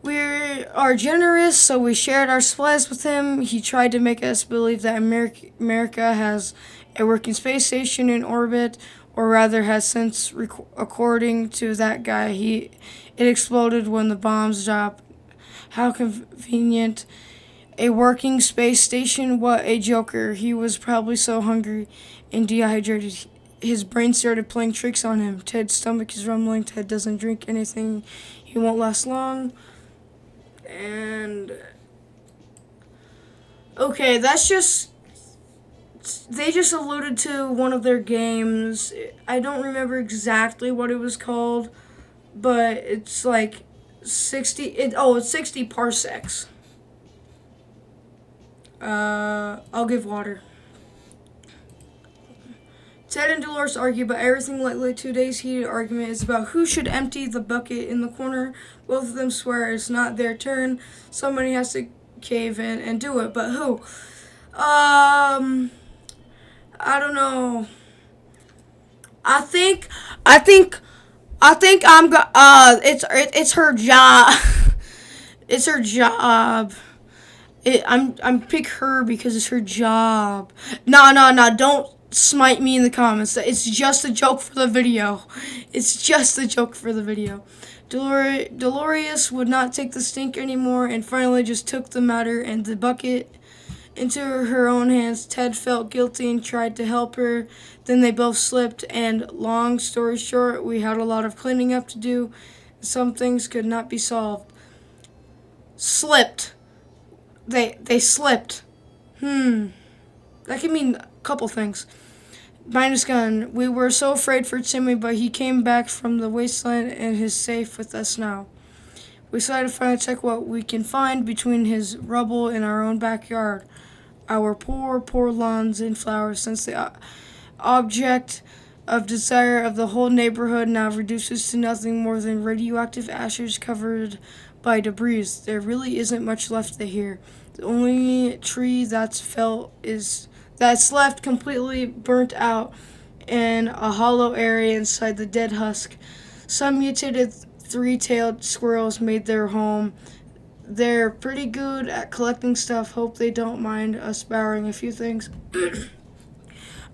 We are generous, so we shared our supplies with him. He tried to make us believe that America has a working space station in orbit, or rather has since, according to that guy, it exploded when the bombs dropped. How convenient. A working space station? What a joker. He was probably so hungry and dehydrated. His brain started playing tricks on him. Ted's stomach is rumbling. Ted doesn't drink anything. He won't last long. And okay, that's just, they just alluded to one of their games. I don't remember exactly what it was called, but it's like 60 parsecs. I'll give water. Ted and Dolores argue about everything lately. 2 days heated argument is about who should empty the bucket in the corner. Both of them swear it's not their turn. Somebody has to cave in and do it, but who? I don't know. I think it's her job. It's her job. I'm pick her because it's her job. No, don't smite me in the comments. It's just a joke for the video. It's just a joke for the video. Dolores would not take the stink anymore and finally just took the matter and the bucket into her own hands. Ted felt guilty and tried to help her. Then they both slipped, and long story short, we had a lot of cleaning up to do. Some things could not be solved. Slipped. They slipped. That could mean a couple things. Minus gun. We were so afraid for Timmy, but he came back from the wasteland and is safe with us now. We decided to finally check what we can find between his rubble in our own backyard. Our poor lawns and flowers, since the object of desire of the whole neighborhood now reduces to nothing more than radioactive ashes covered by debris. There really isn't much left here. The only tree that's left completely burnt out in a hollow area inside the dead husk. Some mutated three-tailed squirrels made their home. They're pretty good at collecting stuff. Hope they don't mind us borrowing a few things.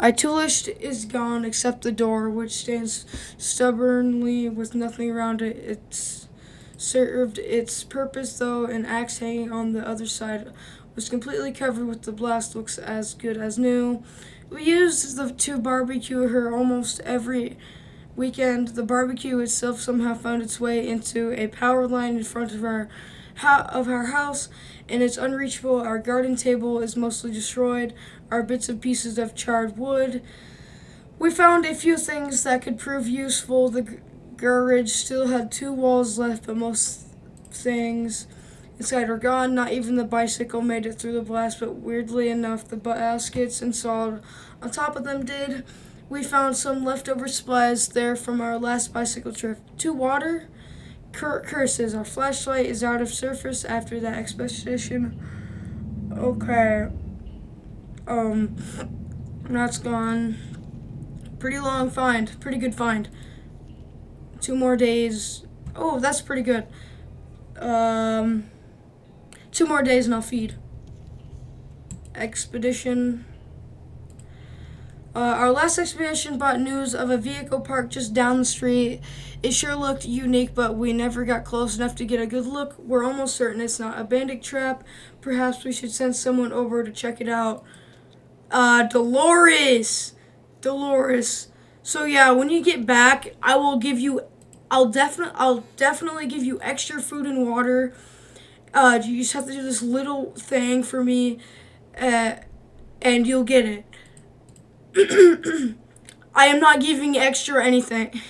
Our toolist is gone except the door, which stands stubbornly with nothing around it. It's served its purpose, though. An axe hanging on the other side was completely covered with the blast. Looks as good as new. We used to barbecue her almost every weekend. The barbecue itself somehow found its way into a power line in front of our house, and it's unreachable. Our garden table is mostly destroyed. Our bits and pieces of charred wood. We found a few things that could prove useful. The garage still had 2 walls left, but most things inside are gone. Not even the bicycle made it through the blast, but weirdly enough, the baskets installed on top of them did. We found some leftover supplies there from our last bicycle trip. 2 water. Curses. Our flashlight is out of service after that expedition. Okay. That's gone. Pretty long find. Pretty good find. 2 more days. Oh, that's pretty good. 2 more days and I'll feed. expedition. Our last expedition brought news of a vehicle parked just down the street. It sure looked unique, but we never got close enough to get a good look. We're almost certain it's not a bandit trap. Perhaps we should send someone over to check it out. Dolores. So yeah, when you get back, I'll definitely give you extra food and water. You just have to do this little thing for me, and you'll get it. I am not giving extra anything.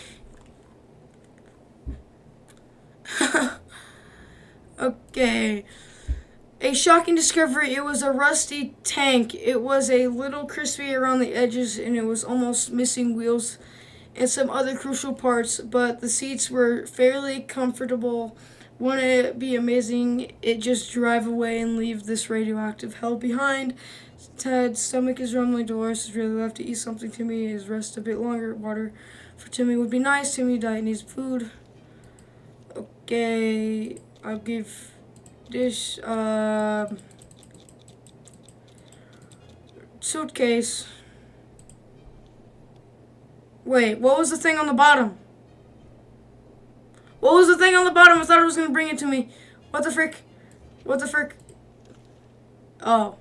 Okay. A shocking discovery. It was a rusty tank. It was a little crispy around the edges and it was almost missing wheels and some other crucial parts, but the seats were fairly comfortable. Wouldn't it be amazing it just drive away and leave this radioactive hell behind? Ted's stomach is rumbling. Dolores is really left to eat something. Timmy is rest a bit longer. Water for Timmy would be nice. Timmy diet needs food. Okay, I'll give this suitcase. Wait, what was the thing on the bottom? What was the thing on the bottom? I thought it was gonna bring it to me. What the frick? What the frick? Oh.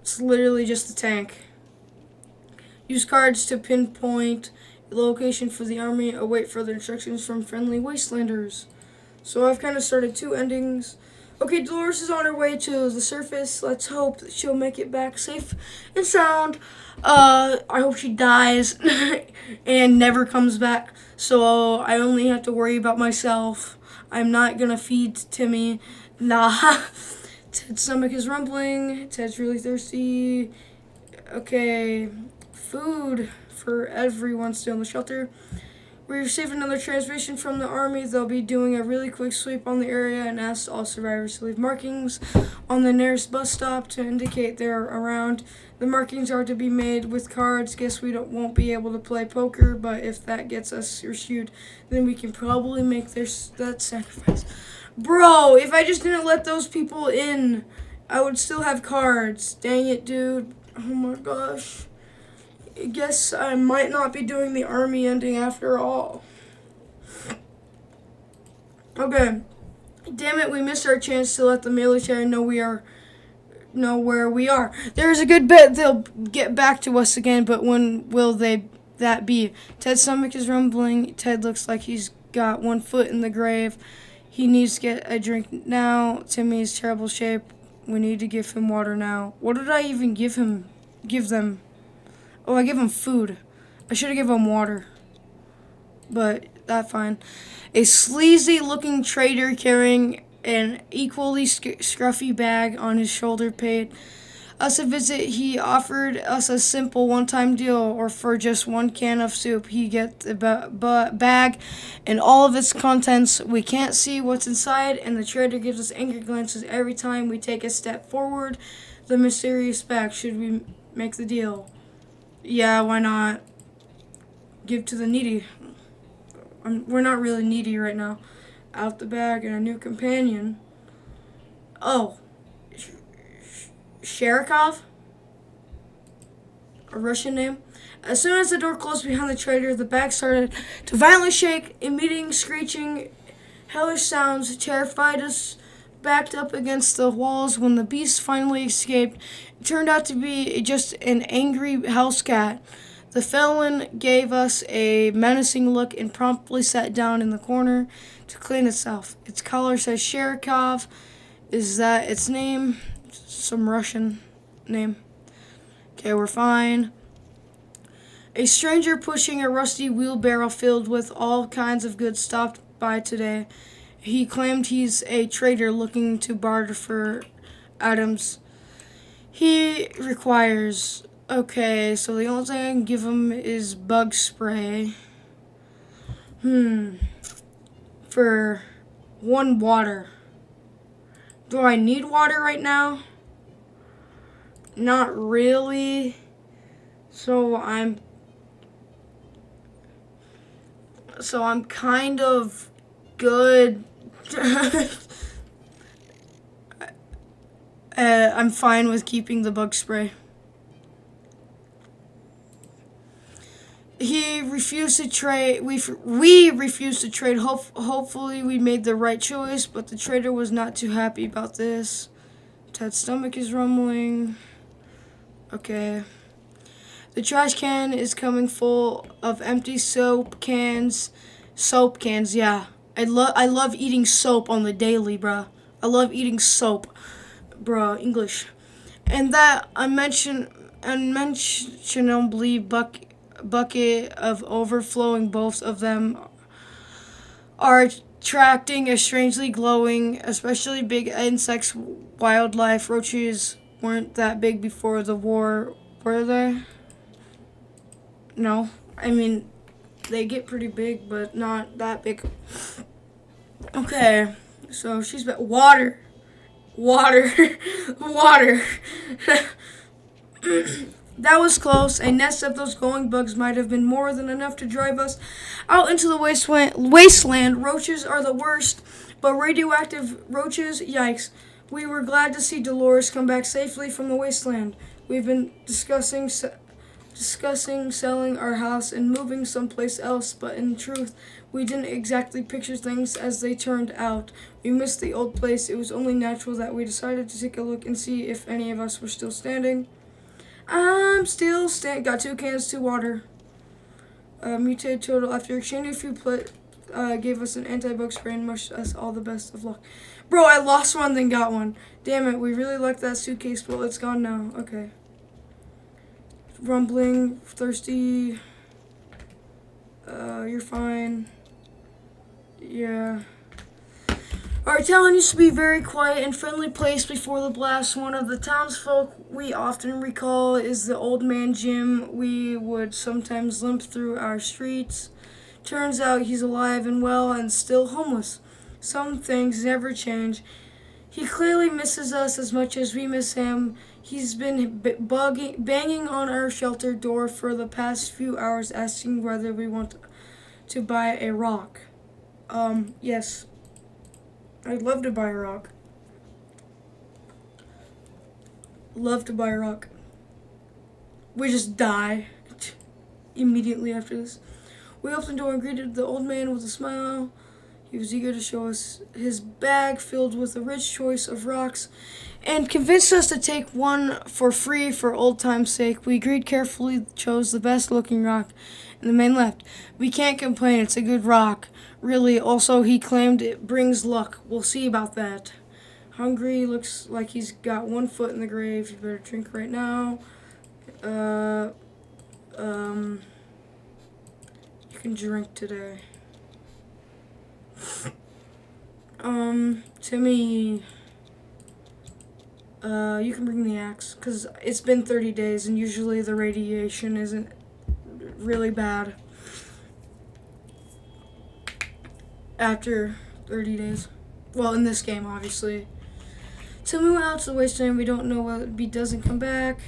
It's literally just the tank. Use cards to pinpoint the location for the army. Await further instructions from friendly wastelanders. So I've kind of started 2 endings. Okay, Dolores is on her way to the surface. Let's hope that she'll make it back safe and sound. I hope she dies and never comes back. So I only have to worry about myself. I'm not gonna feed Timmy. Nah. Ted's stomach is rumbling. Ted's really thirsty. Okay, food for everyone still in the shelter. We received another transmission from the army. They'll be doing a really quick sweep on the area and asked all survivors to leave markings on the nearest bus stop to indicate they're around. The markings are to be made with cards. Guess we won't be able to play poker, but if that gets us rescued, then we can probably make that sacrifice. Bro, if I just didn't let those people in, I would still have cards. Dang it, dude. Oh my gosh. I guess I might not be doing the army ending after all. Okay. Damn it, we missed our chance to let the military know where we are. There's a good bet they'll get back to us again, but when will that be? Ted's stomach is rumbling. Ted looks like he's got 1 foot in the grave. He needs to get a drink now. Timmy's terrible shape. We need to give him water now. What did I even give them? Oh, I give him food. I should have given him water. But that's fine. A sleazy-looking trader carrying an equally scruffy bag on his shoulder paid us a visit. He offered us a simple one-time deal, or for just 1 can of soup, he gets the bag and all of its contents. We can't see what's inside, and the trader gives us angry glances every time we take a step forward. The mysterious bag. Should we make the deal? Yeah, why not? Give to the needy. We're not really needy right now. Out the bag and a new companion. Oh. Sherikov? A Russian name? As soon as the door closed behind the trader, the bag started to violently shake, emitting screeching, hellish sounds. Terrified us, backed up against the walls. When the beast finally escaped, it turned out to be just an angry house cat. The felon gave us a menacing look and promptly sat down in the corner to clean itself. Its collar says Sherikov. Is that its name? Some Russian name. Okay, we're fine. A stranger pushing a rusty wheelbarrow filled with all kinds of goods stopped by today. He claimed he's a trader looking to barter for items he requires. Okay, so the only thing I can give him is bug spray. For 1 water. Do I need water right now? Not really. So I'm kind of good. I'm fine with keeping the bug spray. He refused to trade. We refused to trade. Hopefully, we made the right choice, but the trader was not too happy about this. Ted's stomach is rumbling. Okay. The trash can is coming full of empty soap cans. Soap cans, yeah. I love eating soap on the daily, bruh. I love eating soap, bruh. English. And that unmentionably bucket of overflowing, both of them are attracting a strangely glowing, especially big insects, wildlife. Roaches weren't that big before the war, were they? No. I mean, they get pretty big, but not that big. Okay, so she's got water. Water. Water. That was close. A nest of those glowing bugs might have been more than enough to drive us out into the wasteland. Roaches are the worst, but radioactive roaches, yikes. We were glad to see Dolores come back safely from the wasteland. We've been discussing selling our house and moving someplace else, but in truth, we didn't exactly picture things as they turned out. We missed the old place. It was only natural that we decided to take a look and see if any of us were still standing. I'm still got 2 cans to water. Mutated total after exchanging a few gave us an anti-bug spray and wished us all the best of luck. Bro, I lost one then got one. Damn it, we really liked that suitcase, but it's gone now. Okay. Rumbling, thirsty. You're fine. Yeah. Our town used to be a very quiet and friendly place before the blast. One of the townsfolk we often recall is the old man Jim. We would sometimes limp through our streets. Turns out he's alive and well and still homeless. Some things never change. He clearly misses us as much as we miss him. He's been banging on our shelter door for the past few hours, asking whether we want to buy a rock. Yes. I'd love to buy a rock. Love to buy a rock. We just die immediately after this. We opened the door and greeted the old man with a smile. He was eager to show us his bag filled with a rich choice of rocks and convinced us to take one for free for old time's sake. We agreed carefully, chose the best looking rock, and the man left. We can't complain, it's a good rock. Really, also he claimed it brings luck. We'll see about that. Hungry, looks like he's got 1 foot in the grave. You better drink right now. You can drink today. Timmy, you can bring the axe, because it's been 30 days, and usually the radiation isn't really bad after 30 days. Well, in this game, obviously. Timmy went out to the wasteland. We don't know what if he doesn't come back.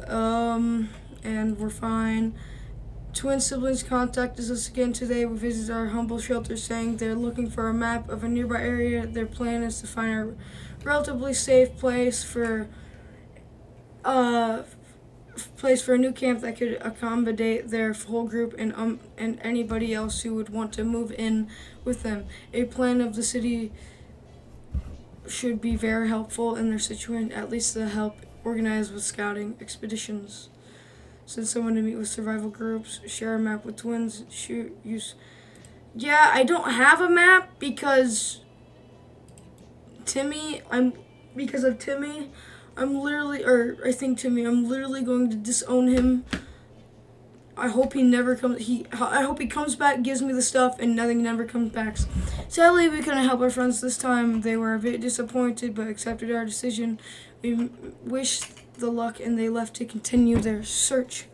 And we're fine. Twin siblings contacted us again today. We visited our humble shelter, saying they're looking for a map of a nearby area. Their plan is to find a relatively safe place for a new camp that could accommodate their whole group and anybody else who would want to move in with them. A plan of the city should be very helpful in their situation, at least to help organize with scouting expeditions. Send someone to meet with survival groups, share a map with twins, Yeah, I don't have a map because I'm literally going to disown him. I hope he never comes. I hope he comes back, gives me the stuff, and nothing never comes back. Sadly, we couldn't help our friends this time. They were a bit disappointed, but accepted our decision. We wish the luck, and they left to continue their search.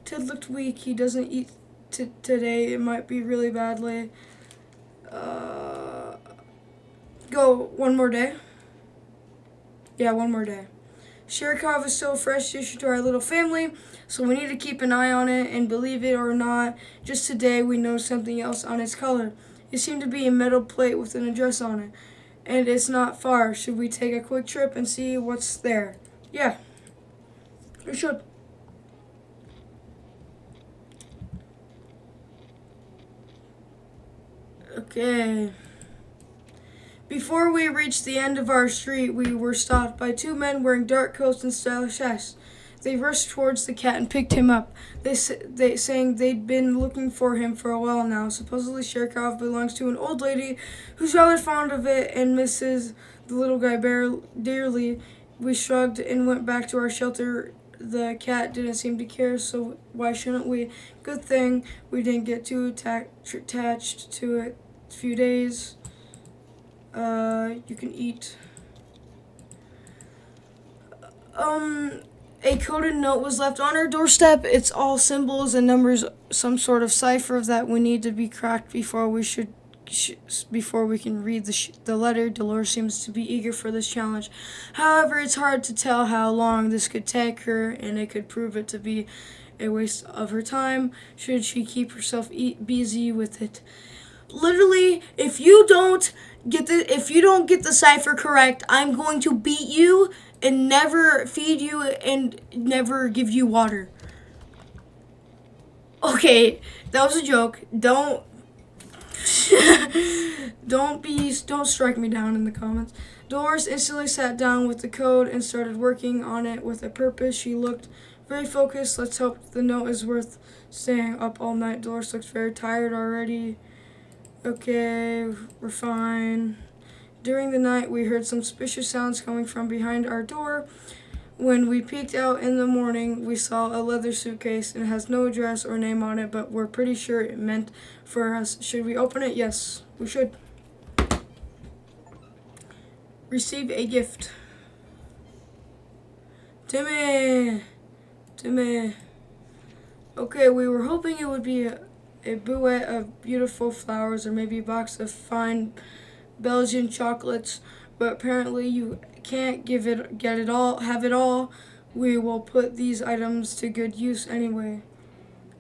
Ted looked weak. He doesn't eat today. It might be really badly. Go one more day. Yeah, one more day. Shirikov is so fresh dish to our little family, so we need to keep an eye on it, and believe it or not, just today we noticed something else on its color. It seemed to be a metal plate with an address on it. and it's not far. Should we take a quick trip and see what's there? Yeah, we should. Okay. Before we reached the end of our street, we were stopped by two men wearing dark coats and stylish hats. They rushed towards the cat and picked him up. They saying they'd been looking for him for a while now. Supposedly, Sherkov belongs to an old lady who's rather fond of it and misses the little guy dearly. We shrugged and went back to our shelter. The cat didn't seem to care, so why shouldn't we? Good thing we didn't get too attached to it. A few days. You can eat. A coded note was left on our doorstep. It's all symbols and numbers, some sort of cipher that we need to be cracked before we can read the letter. Dolores seems to be eager for this challenge. However, it's hard to tell how long this could take her, and it could prove it to be a waste of her time should she keep herself busy with it. Literally, if you don't get the cipher correct, I'm going to beat you and never feed you and never give you water. Okay, that was a joke. Don't don't strike me down in the comments. Dolores instantly sat down with the code and started working on it with a purpose. She looked very focused. Let's hope the note is worth staying up all night. Dolores looks very tired already. Okay, we're fine. During the night, we heard some suspicious sounds coming from behind our door. When we peeked out in the morning, we saw a leather suitcase and it has no address or name on it, but we're pretty sure it meant for us. Should we open it? Yes, we should. Receive a gift. Timmy! Okay, we were hoping it would be a bouquet of beautiful flowers or maybe a box of fine Belgian chocolates, but apparently you can't have it all. We will put these items to good use anyway.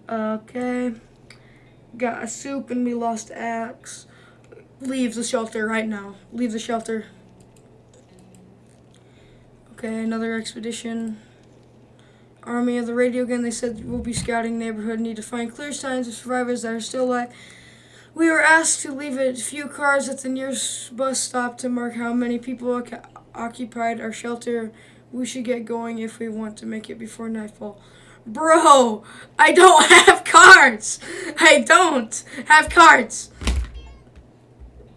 Okay. Got a soup and we lost axe. Leave the shelter right now. Leave the shelter. Okay, another expedition. Army of the radio again. They said we'll be scouting neighborhood. Need to find clear signs of survivors that are still alive. We were asked to leave a few cars at the nearest bus stop to mark how many people occupied our shelter. We should get going if we want to make it before nightfall. Bro, I don't have cards. I don't have cards.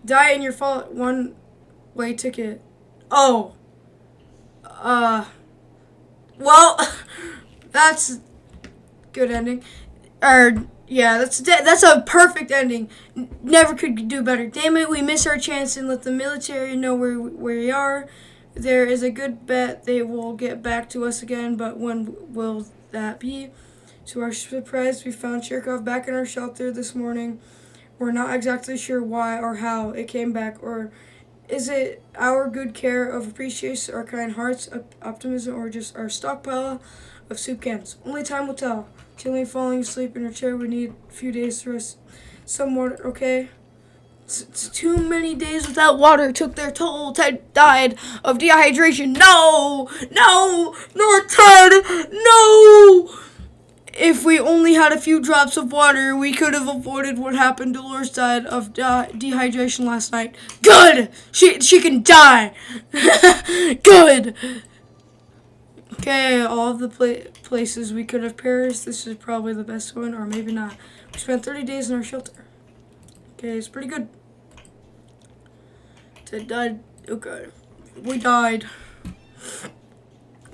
Die in your fault. One-way ticket. Oh. Well, that's good ending. Yeah, that's a perfect ending. Never could do better. Damn it, we missed our chance and let the military know where we are. There is a good bet they will get back to us again, but when will that be? To our surprise, we found Cherkov back in our shelter this morning. We're not exactly sure why or how it came back, or is it our good care of appreciation, our kind hearts, optimism, or just our stockpile of soup cans? Only time will tell. Chilling, falling asleep in her chair. We need a few days to rest. Some water, okay? It's too many days without water. Took their toll. Ted died of dehydration. No! Not Ted! No! If we only had a few drops of water, we could have avoided what happened. Dolores died of dehydration last night. Good! She can die! Good! Okay, all of the places we could have perished, this is probably the best one, or maybe not. We spent 30 days in our shelter. Okay, it's pretty good. Ted died. Okay. We died.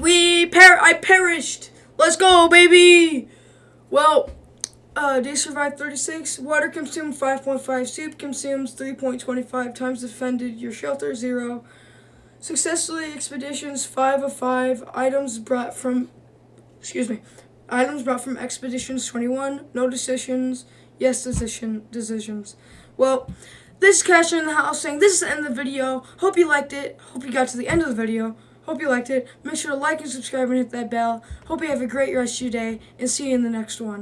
I perished! Let's go, baby! Well, they survived 36. Water consumed 5.5. Soup consumes 3.25 times. Defended your shelter 0. Successfully expeditions 5 of 5. Items brought from expeditions 21. No decisions. Yes decisions. Well, this is Cash in the House saying this is the end of the video. Hope you liked it. Hope you got to the end of the video. Hope you liked it. Make sure to like and subscribe and hit that bell. Hope you have a great rest of your day, and see you in the next one.